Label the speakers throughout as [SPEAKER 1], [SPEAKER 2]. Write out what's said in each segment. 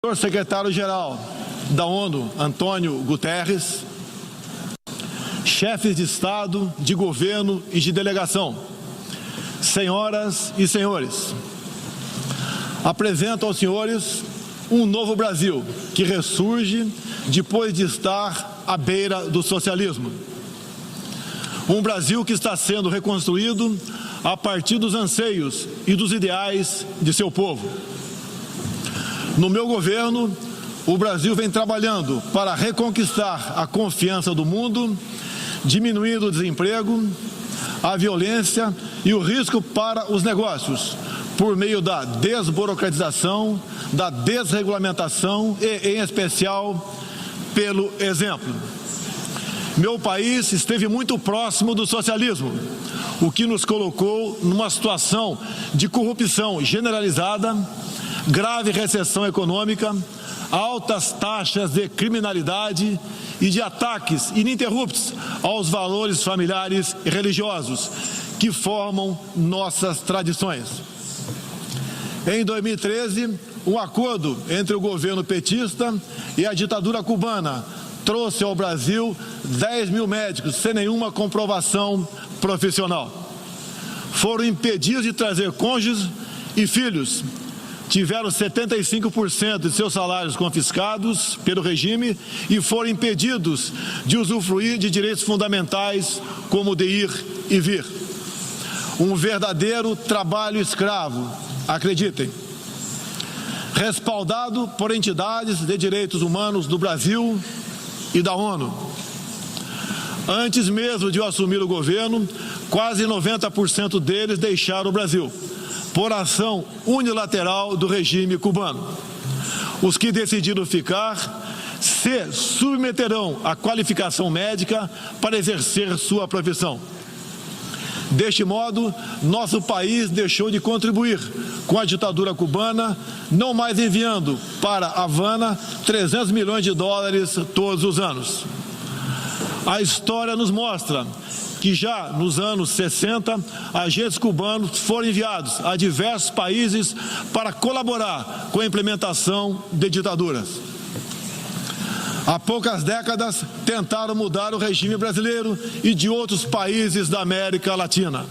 [SPEAKER 1] Senhor secretário-geral da ONU, Antônio Guterres, chefes de Estado, de governo e de delegação, senhoras e senhores, apresento aos senhores um novo Brasil que ressurge depois de estar à beira do socialismo. Um Brasil que está sendo reconstruído a partir dos anseios e dos ideais de seu povo. No meu governo, o Brasil vem trabalhando para reconquistar a confiança do mundo, diminuindo o desemprego, a violência e o risco para os negócios, por meio da desburocratização, da desregulamentação e, em especial, pelo exemplo. Meu país esteve muito próximo do socialismo, o que nos colocou numa situação de corrupção generalizada, grave recessão econômica, altas taxas de criminalidade e de ataques ininterruptos aos valores familiares e religiosos que formam nossas tradições. Em 2013, um acordo entre o governo petista e a ditadura cubana trouxe ao Brasil 10 mil médicos sem nenhuma comprovação profissional. Foram impedidos de trazer cônjuges e filhos. Tiveram 75% de seus salários confiscados pelo regime e foram impedidos de usufruir de direitos fundamentais como de ir e vir. Um verdadeiro trabalho escravo, acreditem. Respaldado por entidades de direitos humanos do Brasil e da ONU. Antes mesmo de eu assumir o governo, quase 90% deles deixaram o Brasil, por ação unilateral do regime cubano. Os que decidiram ficar se submeterão à qualificação médica para exercer sua profissão. Deste modo, nosso país deixou de contribuir com a ditadura cubana, não mais enviando para Havana 300 milhões de dólares todos os anos. A história nos mostra que já nos anos 60, agentes cubanos foram enviados a diversos países para colaborar com a implementação de ditaduras. Há poucas décadas, tentaram mudar o regime brasileiro e de outros países da América Latina.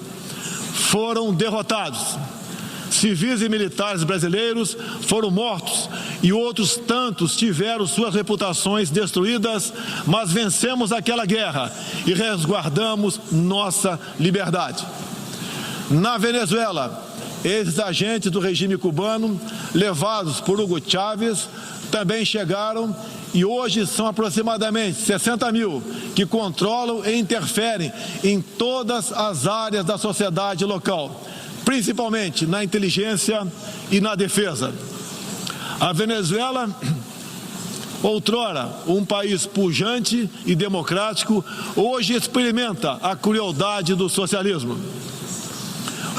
[SPEAKER 1] Foram derrotados. Civis e militares brasileiros foram mortos e outros tantos tiveram suas reputações destruídas, mas vencemos aquela guerra e resguardamos nossa liberdade. Na Venezuela, esses agentes do regime cubano, levados por Hugo Chávez, também chegaram e hoje são aproximadamente 60 mil que controlam e interferem em todas as áreas da sociedade local, principalmente na inteligência e na defesa. A Venezuela, outrora um país pujante e democrático, hoje experimenta a crueldade do socialismo.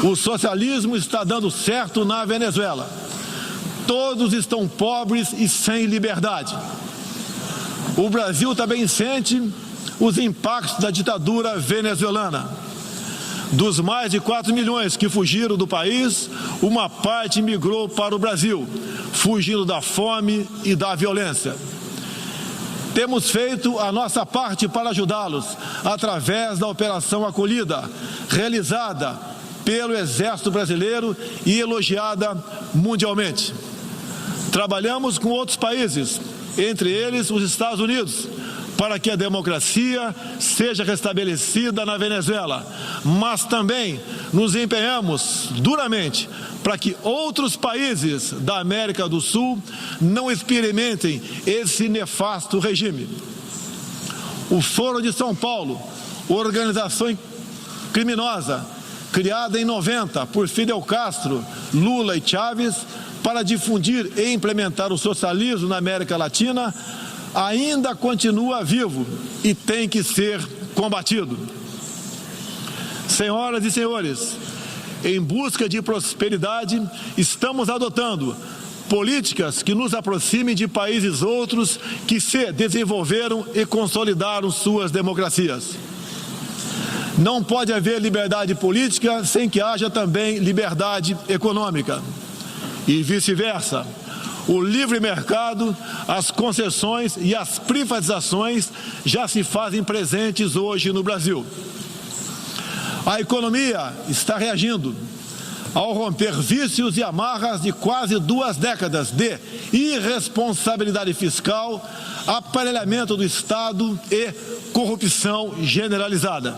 [SPEAKER 1] O socialismo está dando certo na Venezuela. Todos estão pobres e sem liberdade. O Brasil também sente os impactos da ditadura venezuelana. Dos mais de 4 milhões que fugiram do país, uma parte migrou para o Brasil, fugindo da fome e da violência. Temos feito a nossa parte para ajudá-los, através da Operação Acolhida, realizada pelo Exército Brasileiro e elogiada mundialmente. Trabalhamos com outros países, entre eles os Estados Unidos, para que a democracia seja restabelecida na Venezuela, mas também nos empenhamos duramente para que outros países da América do Sul não experimentem esse nefasto regime. O Foro de São Paulo, organização criminosa, criada em 90 por Fidel Castro, Lula e Chávez, para difundir e implementar o socialismo na América Latina, ainda continua vivo e tem que ser combatido. Senhoras e senhores, em busca de prosperidade, estamos adotando políticas que nos aproximem de países outros que se desenvolveram e consolidaram suas democracias. Não pode haver liberdade política sem que haja também liberdade econômica. E vice-versa. O livre mercado, as concessões e as privatizações já se fazem presentes hoje no Brasil. A economia está reagindo ao romper vícios e amarras de quase 2 décadas de irresponsabilidade fiscal, aparelhamento do Estado e corrupção generalizada.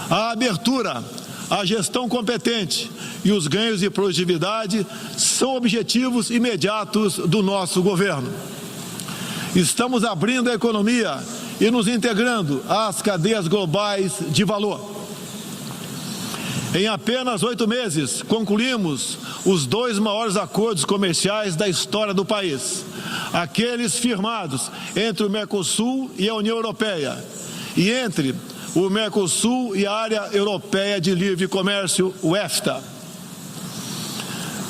[SPEAKER 1] A abertura, a gestão competente e os ganhos de produtividade são objetivos imediatos do nosso governo. Estamos abrindo a economia e nos integrando às cadeias globais de valor. Em apenas 8 meses, concluímos os 2 maiores acordos comerciais da história do país, aqueles firmados entre o Mercosul e a União Europeia, e entre o Mercosul e a Área Europeia de Livre Comércio, o EFTA.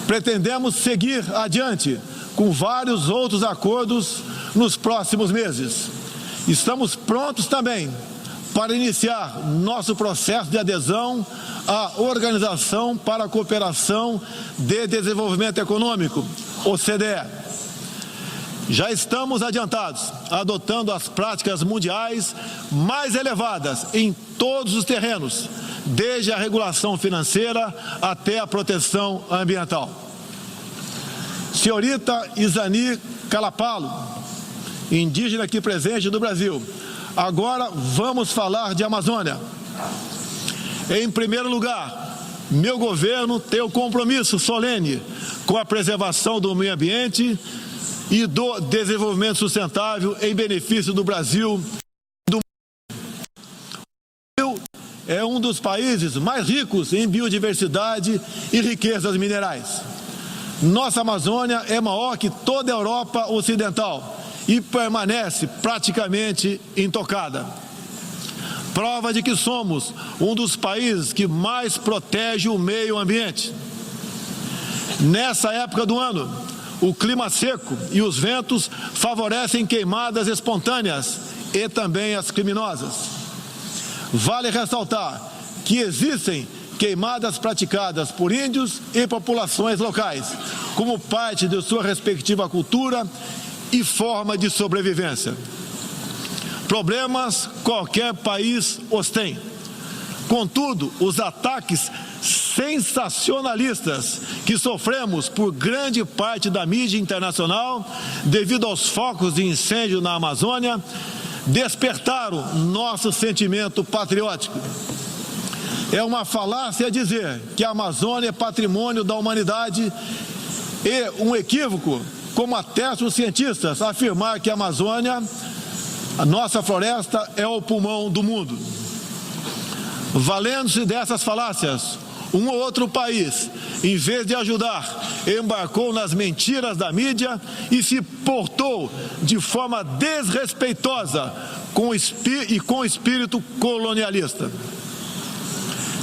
[SPEAKER 1] Pretendemos seguir adiante com vários outros acordos nos próximos meses. Estamos prontos também para iniciar nosso processo de adesão à Organização para a Cooperação de Desenvolvimento Econômico, OCDE. Já estamos adiantados, adotando as práticas mundiais mais elevadas em todos os terrenos, desde a regulação financeira até a proteção ambiental. Senhorita Isani Calapalo, indígena aqui presente do Brasil, agora vamos falar de Amazônia. Em primeiro lugar, meu governo tem o compromisso solene com a preservação do meio ambiente e do desenvolvimento sustentável em benefício do Brasil. O Brasil é um dos países mais ricos em biodiversidade e riquezas minerais. Nossa Amazônia é maior que toda a Europa Ocidental e permanece praticamente intocada. Prova de que somos um dos países que mais protege o meio ambiente. Nessa época do ano, o clima seco e os ventos favorecem queimadas espontâneas e também as criminosas. Vale ressaltar que existem queimadas praticadas por índios e populações locais, como parte de sua respectiva cultura e forma de sobrevivência. Problemas qualquer país os tem. Contudo, os ataques sensacionalistas que sofremos por grande parte da mídia internacional, devido aos focos de incêndio na Amazônia, despertaram nosso sentimento patriótico. É uma falácia dizer que a Amazônia é patrimônio da humanidade e um equívoco, como atestam os cientistas, afirmar que a Amazônia, a nossa floresta, é o pulmão do mundo. Valendo-se dessas falácias, um ou outro país, em vez de ajudar, embarcou nas mentiras da mídia e se portou de forma desrespeitosa com espírito colonialista.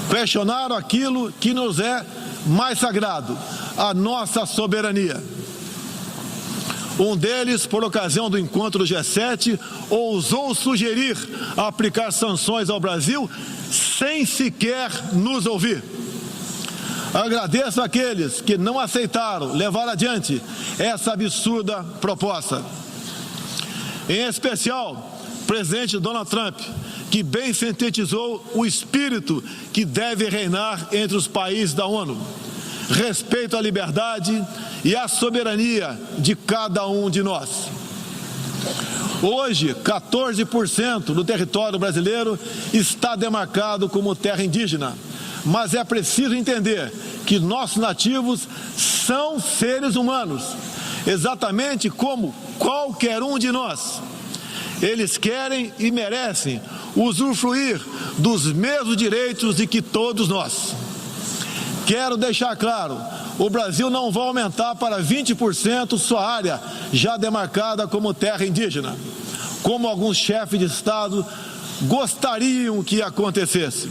[SPEAKER 1] Questionaram aquilo que nos é mais sagrado, a nossa soberania. Um deles, por ocasião do encontro do G7, ousou sugerir aplicar sanções ao Brasil sem sequer nos ouvir. Agradeço àqueles que não aceitaram levar adiante essa absurda proposta. Em especial, o presidente Donald Trump, que bem sintetizou o espírito que deve reinar entre os países da ONU: respeito à liberdade e à soberania de cada um de nós. Hoje, 14% do território brasileiro está demarcado como terra indígena, mas é preciso entender que nossos nativos são seres humanos, exatamente como qualquer um de nós. Eles querem e merecem usufruir dos mesmos direitos de que todos nós. Quero deixar claro, o Brasil não vai aumentar para 20% sua área já demarcada como terra indígena, como alguns chefes de Estado gostariam que acontecesse.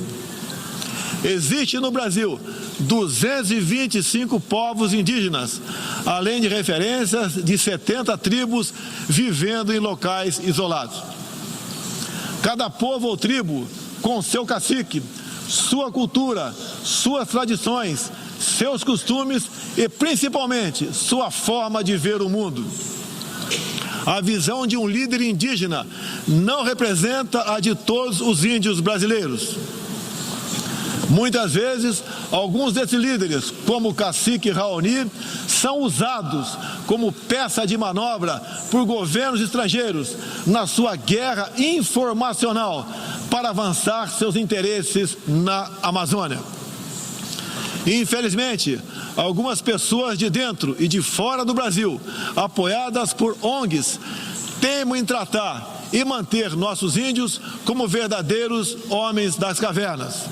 [SPEAKER 1] Existe no Brasil 225 povos indígenas, além de referências de 70 tribos vivendo em locais isolados. Cada povo ou tribo, com seu cacique, sua cultura, suas tradições, seus costumes e, principalmente, sua forma de ver o mundo. A visão de um líder indígena não representa a de todos os índios brasileiros. Muitas vezes, alguns desses líderes, como o cacique Raoni, são usados como peça de manobra por governos estrangeiros na sua guerra informacional para avançar seus interesses na Amazônia. Infelizmente, algumas pessoas de dentro e de fora do Brasil, apoiadas por ONGs, teimam em tratar e manter nossos índios como verdadeiros homens das cavernas.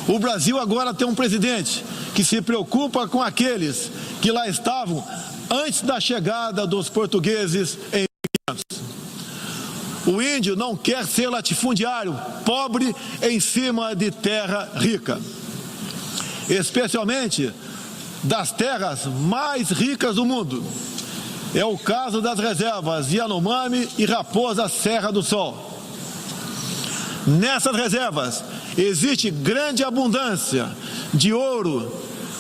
[SPEAKER 1] O Brasil agora tem um presidente que se preocupa com aqueles que lá estavam antes da chegada dos portugueses em 1500. O índio não quer ser latifundiário, pobre em cima de terra rica, especialmente das terras mais ricas do mundo. É o caso das reservas Yanomami e Raposa Serra do Sol. Nessas reservas existe grande abundância de ouro,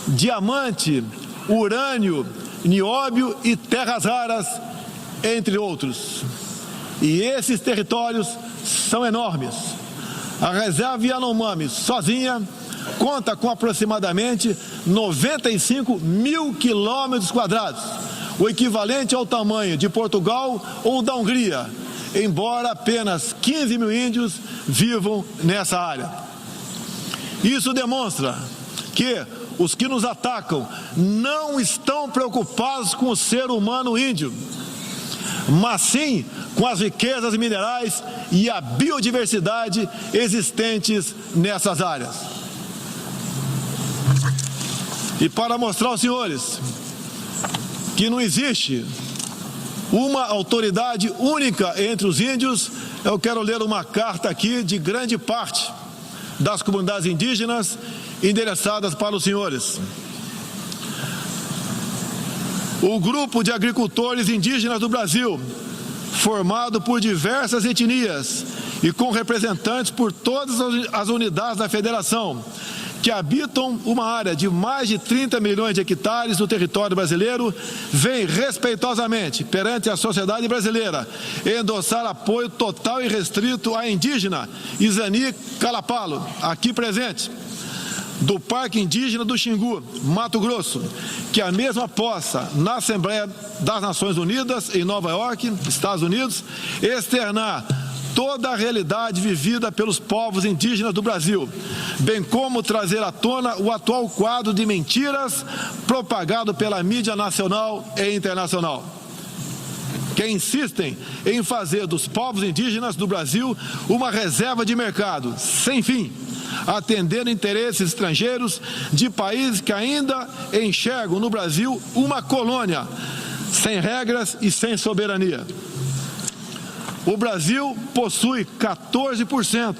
[SPEAKER 1] diamante, urânio, nióbio e terras raras, entre outros. E esses territórios são enormes. A reserva Yanomami sozinha conta com aproximadamente 95 mil quilômetros quadrados, o equivalente ao tamanho de Portugal ou da Hungria, embora apenas 15 mil índios vivam nessa área. Isso demonstra que os que nos atacam não estão preocupados com o ser humano índio, mas sim com as riquezas minerais e a biodiversidade existentes nessas áreas. E para mostrar aos senhores que não existe uma autoridade única entre os índios, eu quero ler uma carta aqui de grande parte das comunidades indígenas endereçadas para os senhores. O grupo de agricultores indígenas do Brasil, formado por diversas etnias e com representantes por todas as unidades da federação, que habitam uma área de mais de 30 milhões de hectares no território brasileiro, vem respeitosamente perante a sociedade brasileira endossar apoio total e restrito à indígena Izani Calapalo, aqui presente, do Parque Indígena do Xingu, Mato Grosso, que a mesma possa, na Assembleia das Nações Unidas, em Nova York, Estados Unidos, externar toda a realidade vivida pelos povos indígenas do Brasil, bem como trazer à tona o atual quadro de mentiras propagado pela mídia nacional e internacional, que insistem em fazer dos povos indígenas do Brasil uma reserva de mercado sem fim, atendendo interesses estrangeiros de países que ainda enxergam no Brasil uma colônia, sem regras e sem soberania. O Brasil possui 14%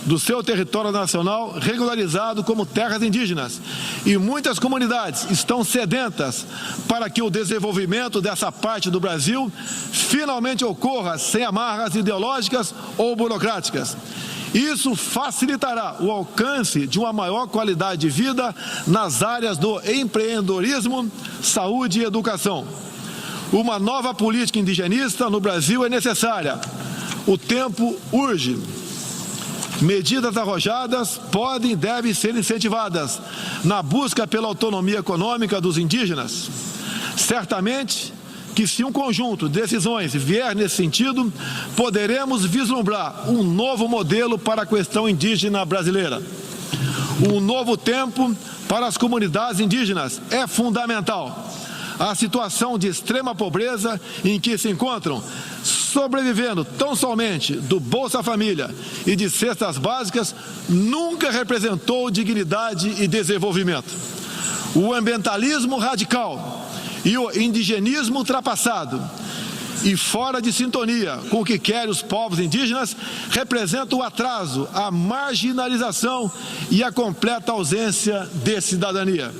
[SPEAKER 1] do seu território nacional regularizado como terras indígenas e muitas comunidades estão sedentas para que o desenvolvimento dessa parte do Brasil finalmente ocorra sem amarras ideológicas ou burocráticas. Isso facilitará o alcance de uma maior qualidade de vida nas áreas do empreendedorismo, saúde e educação. Uma nova política indigenista no Brasil é necessária. O tempo urge. Medidas arrojadas podem e devem ser incentivadas na busca pela autonomia econômica dos indígenas. Certamente que, se um conjunto de decisões vier nesse sentido, poderemos vislumbrar um novo modelo para a questão indígena brasileira. Um novo tempo para as comunidades indígenas é fundamental. A situação de extrema pobreza em que se encontram, sobrevivendo tão somente do Bolsa Família e de cestas básicas, nunca representou dignidade e desenvolvimento. O ambientalismo radical e o indigenismo ultrapassado e fora de sintonia com o que querem os povos indígenas representam o atraso, a marginalização e a completa ausência de cidadania.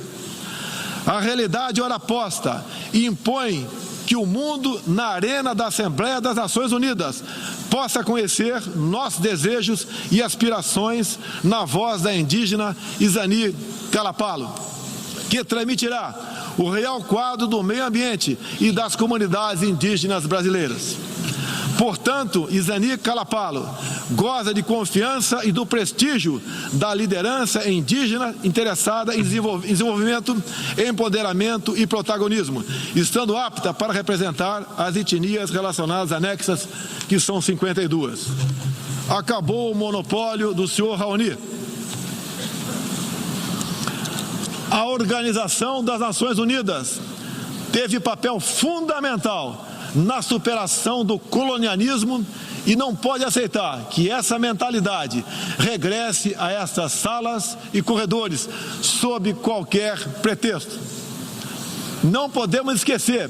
[SPEAKER 1] A realidade ora posta impõe que o mundo, na arena da Assembleia das Nações Unidas, possa conhecer nossos desejos e aspirações na voz da indígena Izani Calapalo, que transmitirá o real quadro do meio ambiente e das comunidades indígenas brasileiras. Portanto, Izani Calapalo goza de confiança e do prestígio da liderança indígena interessada em desenvolvimento, empoderamento e protagonismo, estando apta para representar as etnias relacionadas anexas, que são 52. Acabou o monopólio do senhor Raoni. A Organização das Nações Unidas teve papel fundamental na superação do colonialismo e não pode aceitar que essa mentalidade regresse a essas salas e corredores sob qualquer pretexto. Não podemos esquecer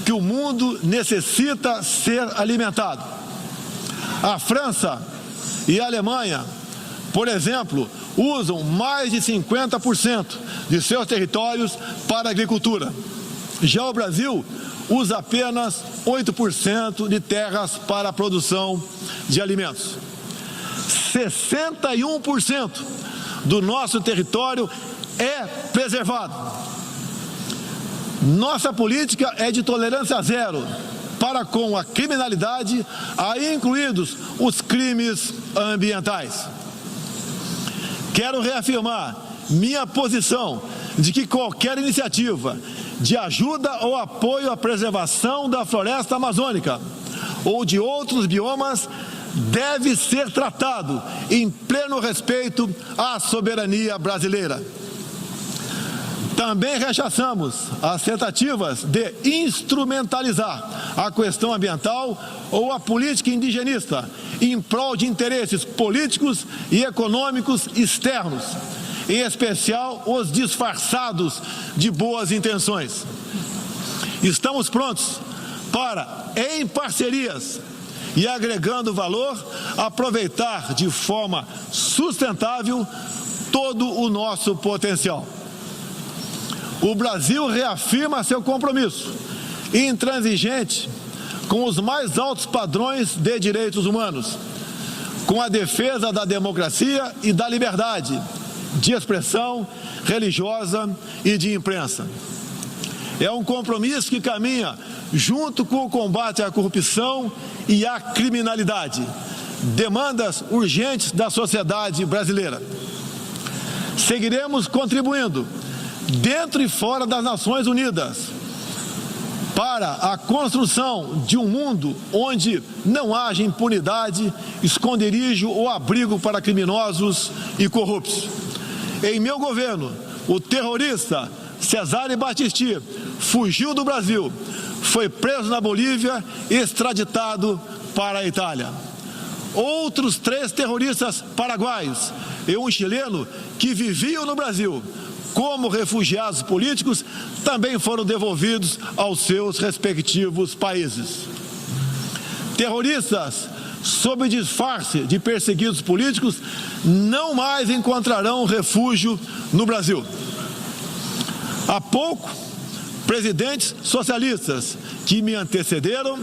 [SPEAKER 1] que o mundo necessita ser alimentado. A França e a Alemanha, por exemplo, usam mais de 50% de seus territórios para a agricultura. Já o Brasil usa apenas 8% de terras para a produção de alimentos. 61% do nosso território é preservado. Nossa política é de tolerância zero para com a criminalidade, aí incluídos os crimes ambientais. Quero reafirmar minha posição de que qualquer iniciativa de ajuda ou apoio à preservação da floresta amazônica ou de outros biomas deve ser tratado em pleno respeito à soberania brasileira. Também rechaçamos as tentativas de instrumentalizar a questão ambiental ou a política indigenista em prol de interesses políticos e econômicos externos, em especial os disfarçados de boas intenções. Estamos prontos para, em parcerias e agregando valor, aproveitar de forma sustentável todo o nosso potencial. O Brasil reafirma seu compromisso intransigente com os mais altos padrões de direitos humanos, com a defesa da democracia e da liberdade de expressão religiosa e de imprensa. É um compromisso que caminha junto com o combate à corrupção e à criminalidade, demandas urgentes da sociedade brasileira. Seguiremos contribuindo, dentro e fora das Nações Unidas, para a construção de um mundo onde não haja impunidade, esconderijo ou abrigo para criminosos e corruptos. Em meu governo, o terrorista Cesare Battisti fugiu do Brasil, foi preso na Bolívia e extraditado para a Itália. Outros 3 terroristas paraguaios e um chileno que viviam no Brasil como refugiados políticos também foram devolvidos aos seus respectivos países. Terroristas, sob disfarce de perseguidos políticos, não mais encontrarão refúgio no Brasil. Há pouco, presidentes socialistas que me antecederam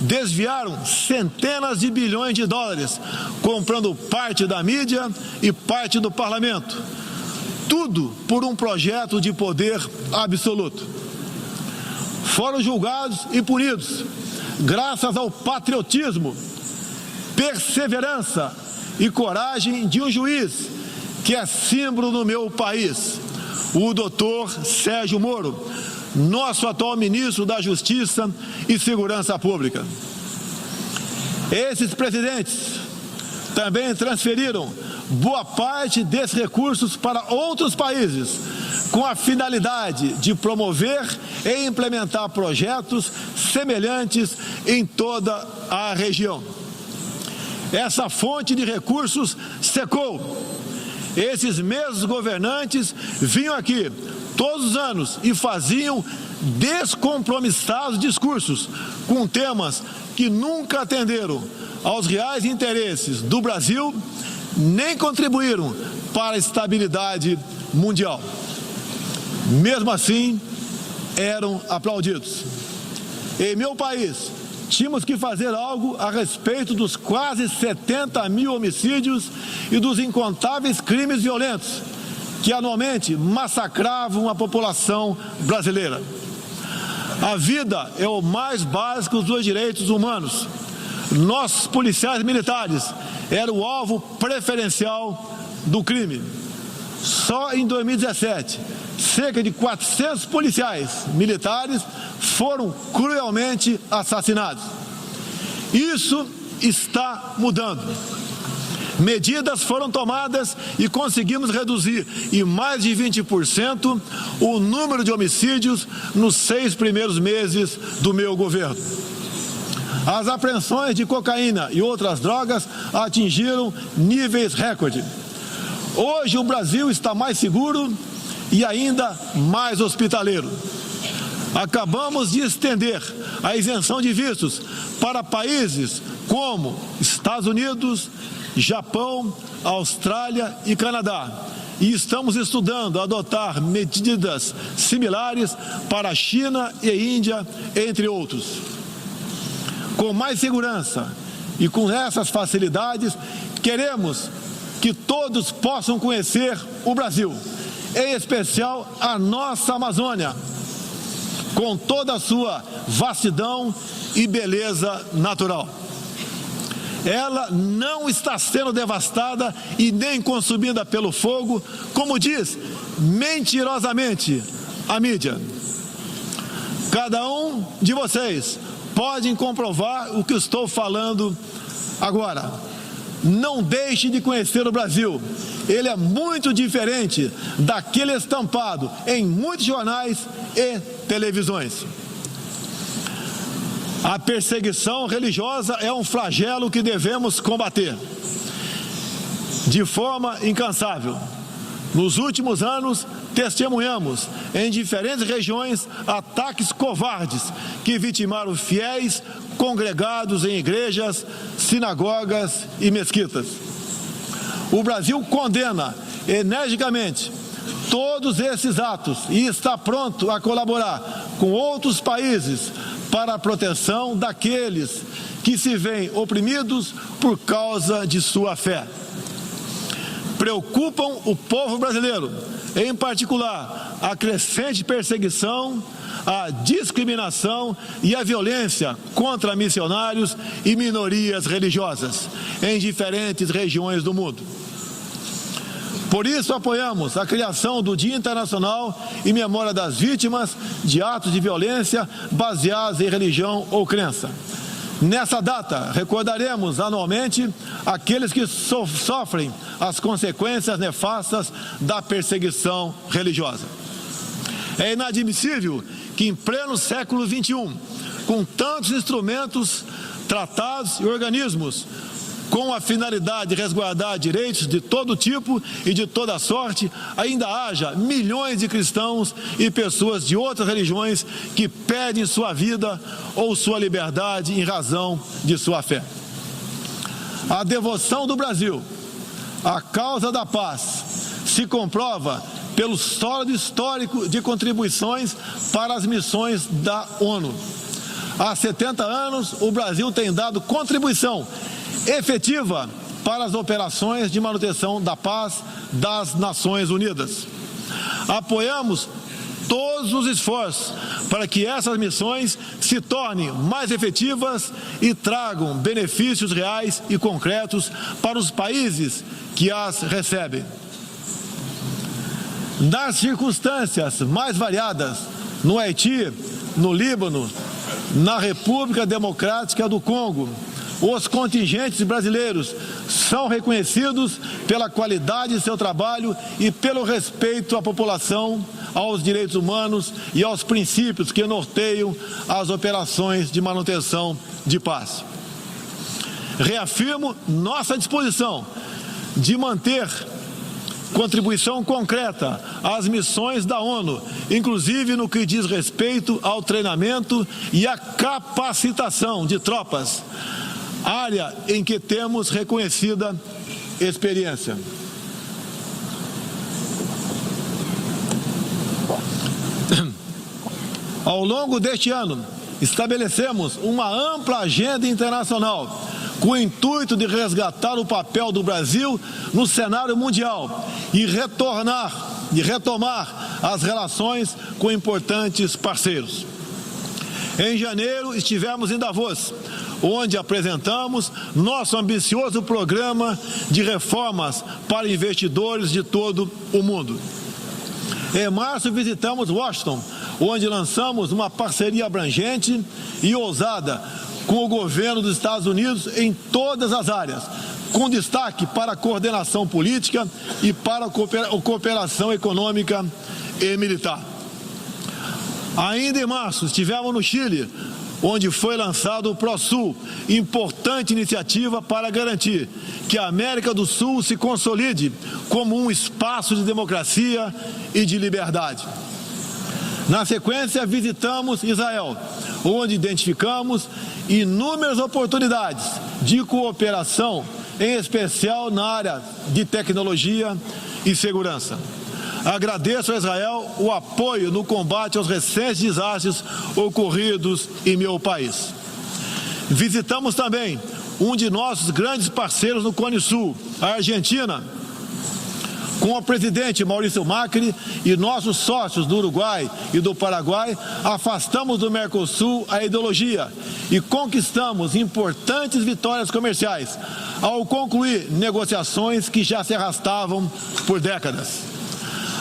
[SPEAKER 1] desviaram centenas de bilhões de dólares, comprando parte da mídia e parte do parlamento. Tudo por um projeto de poder absoluto. Foram julgados e punidos graças ao patriotismo, perseverança e coragem de um juiz que é símbolo no meu país, o doutor Sérgio Moro, nosso atual ministro da Justiça e Segurança Pública. Esses presidentes também transferiram boa parte desses recursos para outros países, com a finalidade de promover e implementar projetos semelhantes em toda a região. Essa fonte de recursos secou. Esses mesmos governantes vinham aqui todos os anos e faziam descompromissados discursos com temas que nunca atenderam aos reais interesses do Brasil, nem contribuíram para a estabilidade mundial. Mesmo assim, eram aplaudidos. Em meu país, tínhamos que fazer algo a respeito dos quase 70 mil homicídios e dos incontáveis crimes violentos que anualmente massacravam a população brasileira. A vida é o mais básico dos direitos humanos. Nossos policiais militares eram o alvo preferencial do crime. Só em 2017, cerca de 400 policiais militares foram cruelmente assassinados. Isso está mudando. Medidas foram tomadas e conseguimos reduzir em mais de 20% o número de homicídios nos 6 primeiros meses do meu governo. As apreensões de cocaína e outras drogas atingiram níveis recorde. Hoje o Brasil está mais seguro e ainda mais hospitaleiro. Acabamos de estender a isenção de vistos para países como Estados Unidos, Japão, Austrália e Canadá. E estamos estudando adotar medidas similares para a China e Índia, entre outros. Com mais segurança e com essas facilidades, queremos que todos possam conhecer o Brasil, em especial a nossa Amazônia, com toda a sua vastidão e beleza natural. Ela não está sendo devastada e nem consumida pelo fogo, como diz mentirosamente a mídia. Cada um de vocês pode comprovar o que estou falando agora. Não deixe de conhecer o Brasil. Ele é muito diferente daquele estampado em muitos jornais e televisões. A perseguição religiosa é um flagelo que devemos combater de forma incansável. Nos últimos anos, testemunhamos em diferentes regiões ataques covardes que vitimaram fiéis congregados em igrejas, sinagogas e mesquitas. O Brasil condena energicamente todos esses atos e está pronto a colaborar com outros países para a proteção daqueles que se veem oprimidos por causa de sua fé. Preocupam o povo brasileiro, em particular, a crescente perseguição, a discriminação e a violência contra missionários e minorias religiosas em diferentes regiões do mundo. Por isso, apoiamos a criação do Dia Internacional em memória das vítimas de atos de violência baseados em religião ou crença. Nessa data, recordaremos anualmente aqueles que sofrem as consequências nefastas da perseguição religiosa. É inadmissível que, em pleno século XXI, com tantos instrumentos, tratados e organismos com a finalidade de resguardar direitos de todo tipo e de toda sorte, ainda haja milhões de cristãos e pessoas de outras religiões que perdem sua vida ou sua liberdade em razão de sua fé. A devoção do Brasil à causa da paz se comprova pelo sólido histórico de contribuições para as missões da ONU. Há 70 anos, o Brasil tem dado contribuição efetiva para as operações de manutenção da paz das Nações Unidas. Apoiamos todos os esforços para que essas missões se tornem mais efetivas e tragam benefícios reais e concretos para os países que as recebem. Nas circunstâncias mais variadas, no Haiti, no Líbano, na República Democrática do Congo, os contingentes brasileiros são reconhecidos pela qualidade de seu trabalho e pelo respeito à população, aos direitos humanos e aos princípios que norteiam as operações de manutenção de paz. Reafirmo nossa disposição de manter contribuição concreta às missões da ONU, inclusive no que diz respeito ao treinamento e à capacitação de tropas, área em que temos reconhecida experiência. Ao longo deste ano, estabelecemos uma ampla agenda internacional com o intuito de resgatar o papel do Brasil no cenário mundial e retornar de retomar as relações com importantes parceiros. Em janeiro, estivemos em Davos, onde apresentamos nosso ambicioso programa de reformas para investidores de todo o mundo. Em março, visitamos Washington, onde lançamos uma parceria abrangente e ousada com o governo dos Estados Unidos em todas as áreas, com destaque para a coordenação política e para a cooperação econômica e militar. Ainda em março, estivemos no Chile, onde foi lançado o ProSul, importante iniciativa para garantir que a América do Sul se consolide como um espaço de democracia e de liberdade. Na sequência, visitamos Israel, onde identificamos inúmeras oportunidades de cooperação, em especial na área de tecnologia e segurança. Agradeço a Israel o apoio no combate aos recentes desastres ocorridos em meu país. Visitamos também um de nossos grandes parceiros no Cone Sul, a Argentina. Com o presidente Maurício Macri e nossos sócios do Uruguai e do Paraguai, afastamos do Mercosul a ideologia e conquistamos importantes vitórias comerciais, ao concluir negociações que já se arrastavam por décadas.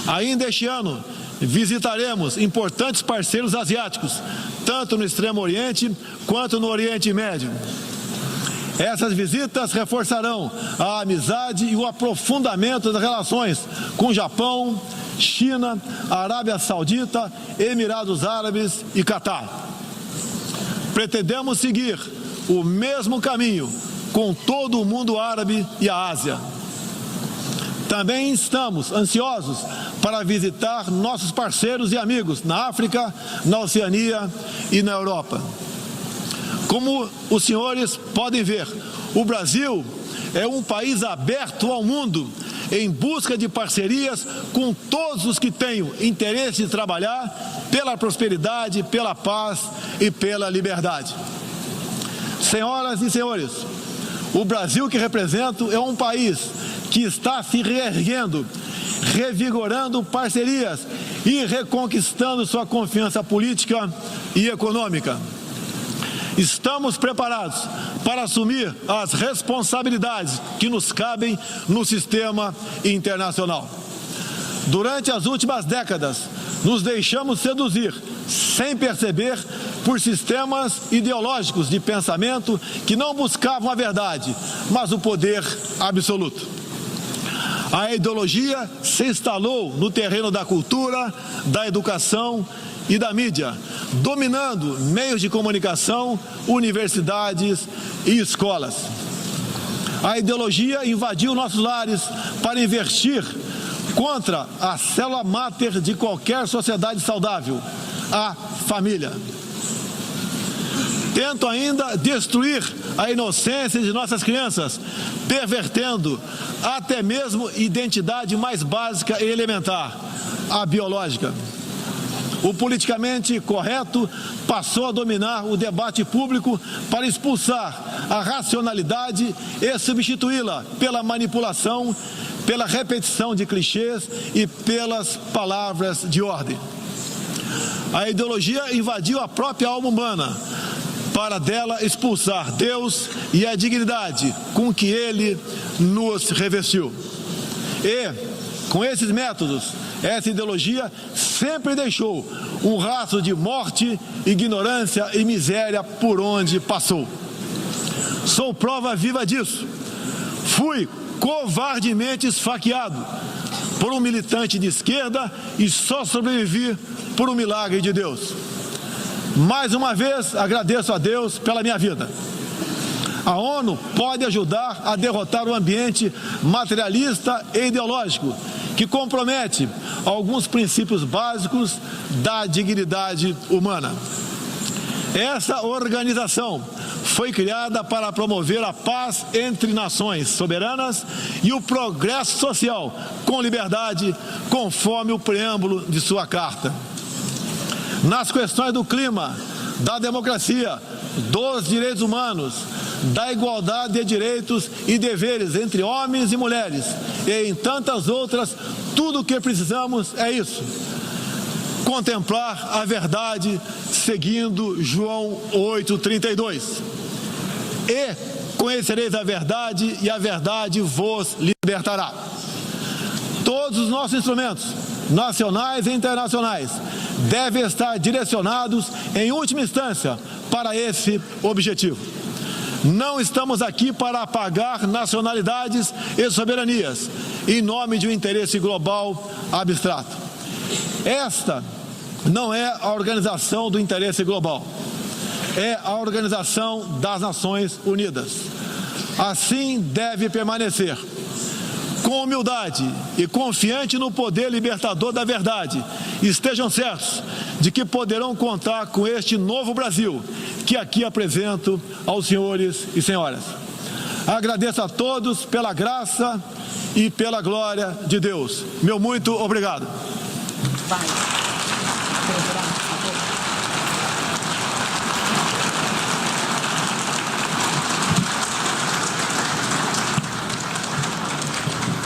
[SPEAKER 1] Ainda este ano, visitaremos importantes parceiros asiáticos, tanto no Extremo Oriente quanto no Oriente Médio. Essas visitas reforçarão a amizade e o aprofundamento das relações com Japão, China, Arábia Saudita, Emirados Árabes e Catar. Pretendemos seguir o mesmo caminho com todo o mundo árabe e a Ásia. Também estamos ansiosos para visitar nossos parceiros e amigos na África, na Oceania e na Europa. Como os senhores podem ver, o Brasil é um país aberto ao mundo em busca de parcerias com todos os que tenham interesse de trabalhar pela prosperidade, pela paz e pela liberdade. Senhoras e senhores, o Brasil que represento é um país que está se reerguendo, revigorando parcerias e reconquistando sua confiança política e econômica. Estamos preparados para assumir as responsabilidades que nos cabem no sistema internacional. Durante as últimas décadas, nos deixamos seduzir, sem perceber, por sistemas ideológicos de pensamento que não buscavam a verdade, mas o poder absoluto. A ideologia se instalou no terreno da cultura, da educação e da mídia, dominando meios de comunicação, universidades e escolas. A ideologia invadiu nossos lares para investir contra a célula máter de qualquer sociedade saudável, a família. Tentam ainda destruir a inocência de nossas crianças, pervertendo até mesmo identidade mais básica e elementar, a biológica. O politicamente correto passou a dominar o debate público para expulsar a racionalidade e substituí-la pela manipulação, pela repetição de clichês e pelas palavras de ordem. A ideologia invadiu a própria alma humana, para dela expulsar Deus e a dignidade com que Ele nos revestiu. E, com esses métodos, essa ideologia sempre deixou um rastro de morte, ignorância e miséria por onde passou. Sou prova viva disso. Fui covardemente esfaqueado por um militante de esquerda e só sobrevivi por um milagre de Deus. Mais uma vez, agradeço a Deus pela minha vida. A ONU pode ajudar a derrotar o ambiente materialista e ideológico que compromete alguns princípios básicos da dignidade humana. Essa organização foi criada para promover a paz entre nações soberanas e o progresso social com liberdade, conforme o preâmbulo de sua carta. Nas questões do clima, da democracia, dos direitos humanos, da igualdade de direitos e deveres entre homens e mulheres, e em tantas outras, tudo o que precisamos é isso: contemplar a verdade seguindo João 8,32. E conhecereis a verdade, e a verdade vos libertará. Todos os nossos instrumentos, nacionais e internacionais, devem estar direcionados, em última instância, para esse objetivo. Não estamos aqui para apagar nacionalidades e soberanias, em nome de um interesse global abstrato. Esta não é a organização do interesse global, é a Organização das Nações Unidas. Assim deve permanecer, com humildade e confiante no poder libertador da verdade. Estejam certos de que poderão contar com este novo Brasil que aqui apresento aos senhores e senhoras. Agradeço a todos pela graça e pela glória de Deus. Meu muito obrigado.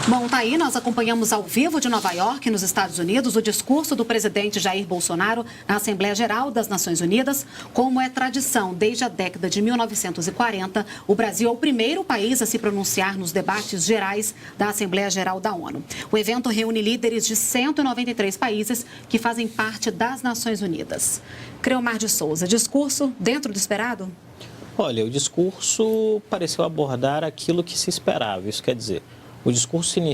[SPEAKER 2] Bom, tá aí, nós acompanhamos ao vivo de Nova York, nos Estados Unidos, o discurso do presidente Jair Bolsonaro na Assembleia Geral das Nações Unidas. Como é tradição, desde a década de 1940, o Brasil é o primeiro país a se pronunciar nos debates gerais da Assembleia Geral da ONU. O evento reúne líderes de 193 países que fazem parte das Nações Unidas. Creomar de Souza, discurso dentro do esperado?
[SPEAKER 3] Olha, o discurso pareceu abordar aquilo que se esperava, isso quer dizer, o discurso inicia